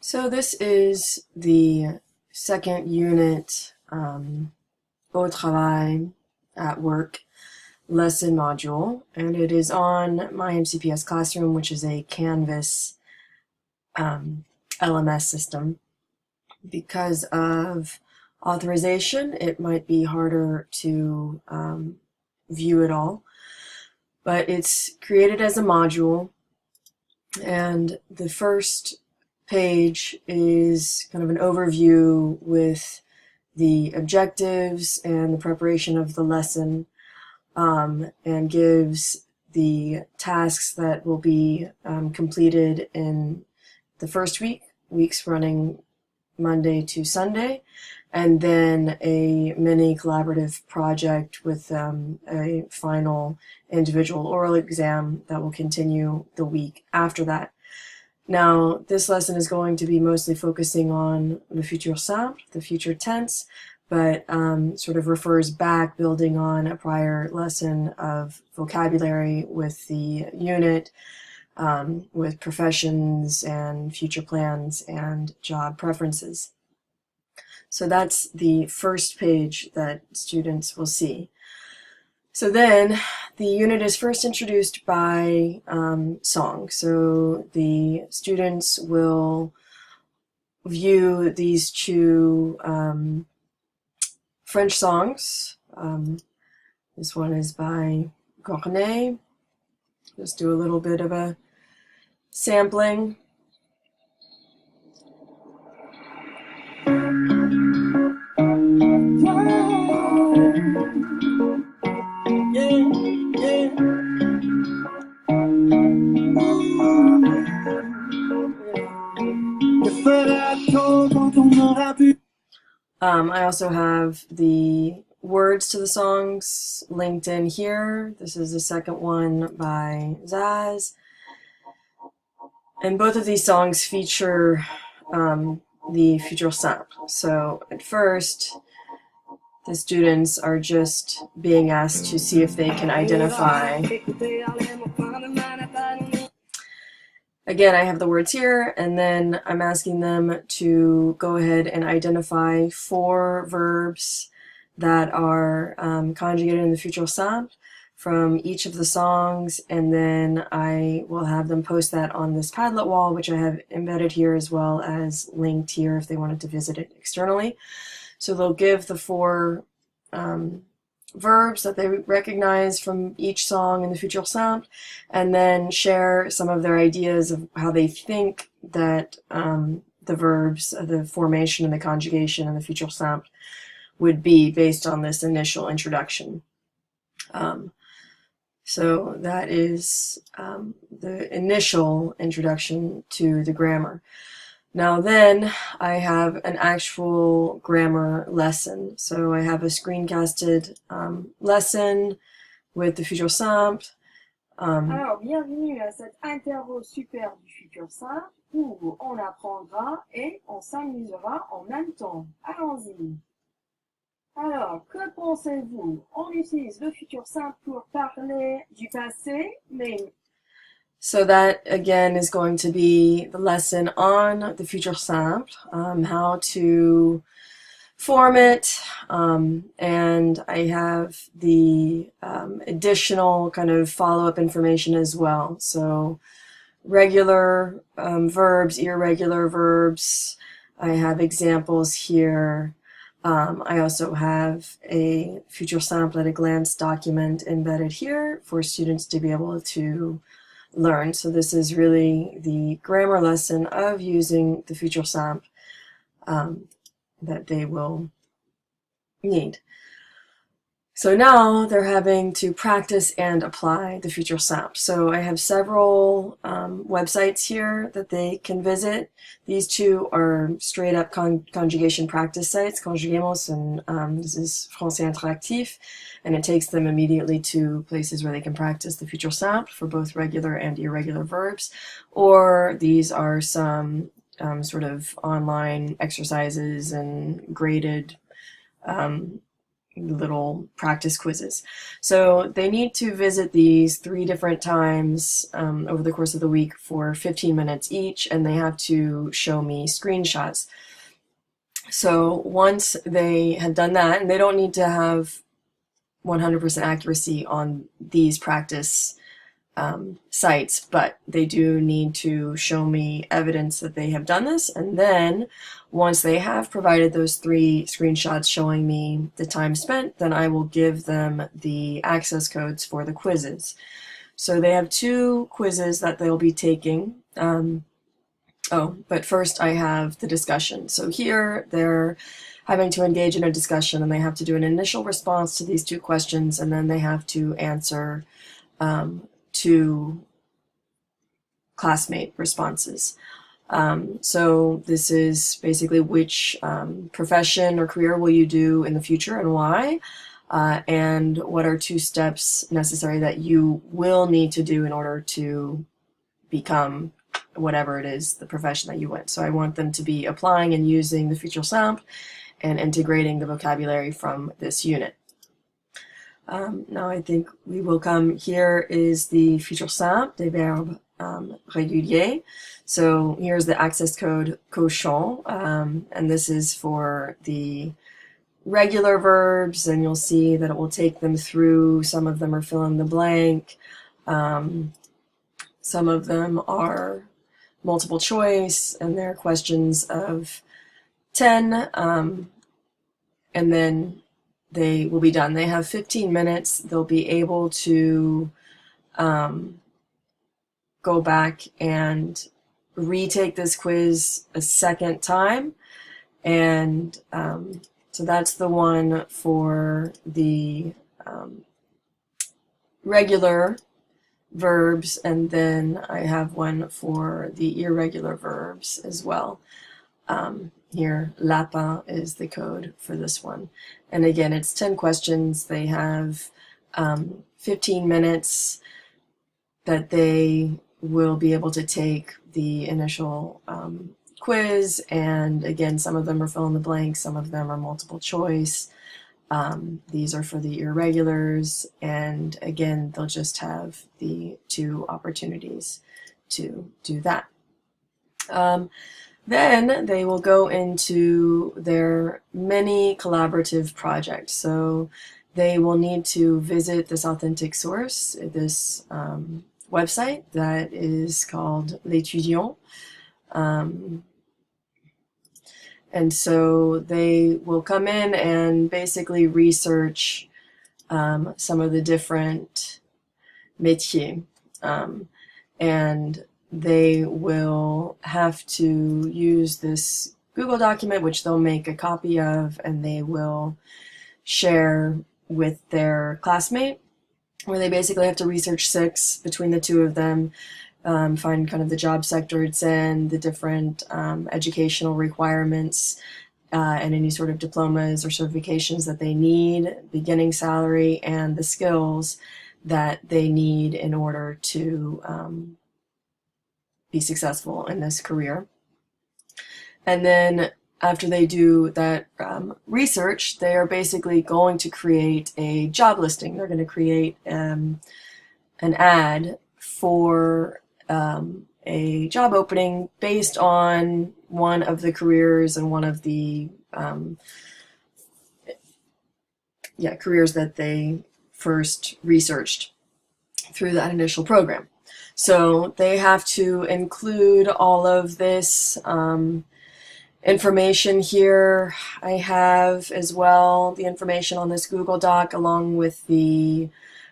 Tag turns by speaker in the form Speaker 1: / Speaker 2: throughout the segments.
Speaker 1: So this is the second unit, au travail, at work, lesson module, and it is on MyMCPS Classroom, which is a Canvas LMS system. Because of authorization, it might be harder to view it all, but it's created as a module, and the first page is kind of an overview with the objectives and the preparation of the lesson, and gives the tasks that will be completed in the first weeks running Monday to Sunday, and then a mini collaborative project with a final individual oral exam that will continue the week after that. Now, this lesson is going to be mostly focusing on le futur simple, the future tense, but sort of refers back, building on a prior lesson of vocabulary with the unit, with professions and future plans and job preferences. So that's the first page that students will see. So then the unit is first introduced by song. So the students will view these two French songs. This one is by Corneille. Just do a little bit of a sampling. I also have the words to the songs linked in here. This is the second one by Zaz. And both of these songs feature the futur simple. So at first, the students are just being asked to see if they can identify. Again, I have the words here, and then I'm asking them to go ahead and identify 4 verbs that are conjugated in the futur simple from each of the songs, and then I will have them post that on this Padlet wall, which I have embedded here as well as linked here if they wanted to visit it externally. So they'll give the 4 verbs that they recognize from each song in the futur simple, and then share some of their ideas of how they think that the verbs, the formation and the conjugation in the futur simple would be based on this initial introduction. So that is the initial introduction to the grammar. Now then, I have an actual grammar lesson. So I have a screencasted lesson with the futur simple.
Speaker 2: Alors, bienvenue à cette interro super du futur simple où on apprendra et on s'amusera en même temps. Allons-y. Alors, que pensez-vous? On utilise le futur simple pour parler du passé, mais...
Speaker 1: So that, again, is going to be the lesson on the futur simple, how to form it, and I have the additional kind of follow-up information as well. So regular verbs, irregular verbs, I have examples here. I also have a futur simple at a glance document embedded here for students to be able to learn. So this is really the grammar lesson of using the futur simple that they will need. So now they're having to practice and apply the futur simple. So I have several websites here that they can visit. These 2 are straight up conjugation practice sites, Conjuguemos, and this is Français Interactif, and it takes them immediately to places where they can practice the futur simple for both regular and irregular verbs. Or these are some sort of online exercises and graded little practice quizzes. So they need to visit these 3 different times over the course of the week for 15 minutes each, and they have to show me screenshots. So once they had done that, and they don't need to have 100% accuracy on these practice sites, but they do need to show me evidence that they have done this. And then once they have provided those 3 screenshots showing me the time spent, then I will give them the access codes for the quizzes. So they have 2 quizzes that they'll be taking. But first I have the discussion. So here they're having to engage in a discussion, and they have to do an initial response to these 2 questions, and then they have to answer 2 classmate responses. So this is basically which profession or career will you do in the future and why, and what are 2 steps necessary that you will need to do in order to become whatever it is, the profession that you went. So I want them to be applying and using the future simple and integrating the vocabulary from this unit. Now I think we will come, here is the future simple, des verbes réguliers. So here's the access code cochon, and this is for the regular verbs, and you'll see that it will take them through. Some of them are fill in the blank. Some of them are multiple choice, and they're questions of 10, and then they will be done. They have 15 minutes. They'll be able to go back and retake this quiz a second time, and so that's the one for the regular verbs, and then I have one for the irregular verbs as well. Here, lapin is the code for this one. And again, it's 10 questions. They have 15 minutes that they will be able to take the initial quiz, and again, some of them are fill in the blank, some of them are multiple choice. These are for the irregulars, and again, they'll just have the 2 opportunities to do that. Then they will go into their mini collaborative project. So they will need to visit this authentic source, this website that is called L'Étudiant. And so they will come in and basically research some of the different métiers. And they will have to use this Google document, which they'll make a copy of, and they will share with their classmate, where they basically have to research 6 between the 2 of them, find kind of the job sector it's in, the different educational requirements, and any sort of diplomas or certifications that they need, beginning salary, and the skills that they need in order to be successful in this career. And then after they do that research, they are basically going to create a job listing. They're going to create an ad for a job opening based on one of the careers and one of the careers that they first researched through that initial program. So they have to include all of this information here. I have as well the information on this Google Doc along with the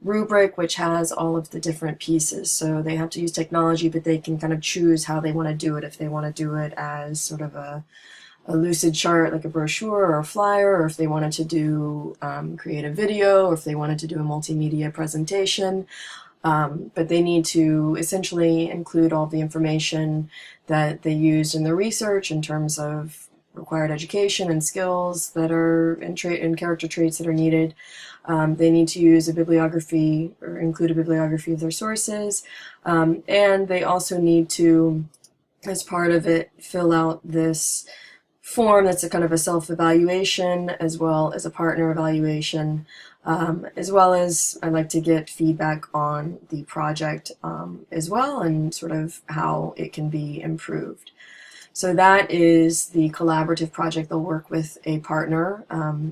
Speaker 1: rubric, which has all of the different pieces. So they have to use technology, but they can kind of choose how they want to do it. If they want to do it as sort of a lucid chart, like a brochure or a flyer, or if they wanted to do create a video, or if they wanted to do a multimedia presentation. But they need to essentially include all the information that they used in the research in terms of required education and skills that are in character traits that are needed. They need to use a bibliography or include a bibliography of their sources. And they also need to, as part of it, fill out this form that's a kind of a self-evaluation as well as a partner evaluation, as well as I like to get feedback on the project as well, and sort of how it can be improved. So that is the collaborative project. They'll work with a partner,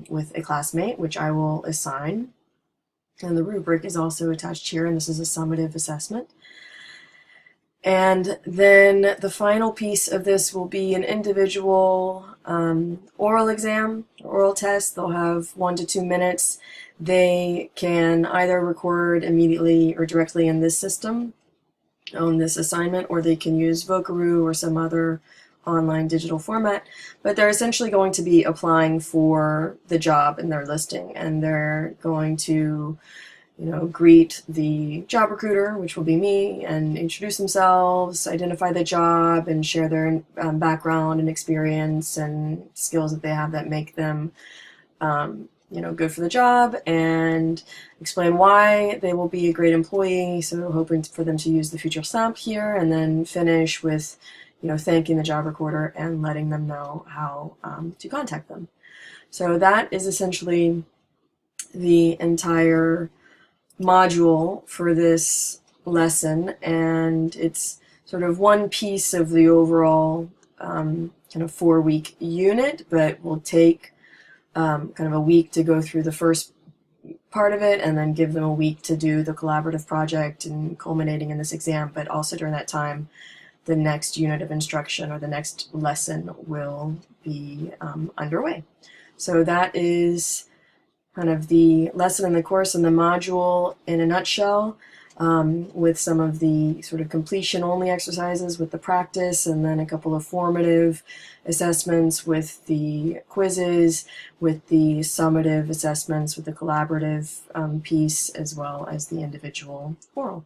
Speaker 1: with a classmate, which I will assign. And the rubric is also attached here, and this is a summative assessment. And then the final piece of this will be an individual oral exam, oral test. They'll have 1 to 2 minutes. They can either record immediately or directly in this system on this assignment, or they can use Vocaroo or some other online digital format, but they're essentially going to be applying for the job in their listing, and they're going to greet the job recruiter, which will be me, and introduce themselves, identify the job, and share their background and experience and skills that they have that make them, good for the job, and explain why they will be a great employee. So hoping for them to use the future stamp here, and then finish with, thanking the job recruiter and letting them know how to contact them. So that is essentially the entire module for this lesson, and it's sort of one piece of the overall kind of 4-week unit, but will take kind of a week to go through the first part of it, and then give them a week to do the collaborative project and culminating in this exam. But also during that time, the next unit of instruction or the next lesson will be underway. So that is kind of the lesson in the course and the module in a nutshell, with some of the sort of completion only exercises with the practice, and then a couple of formative assessments with the quizzes, with the summative assessments with the collaborative piece, as well as the individual oral.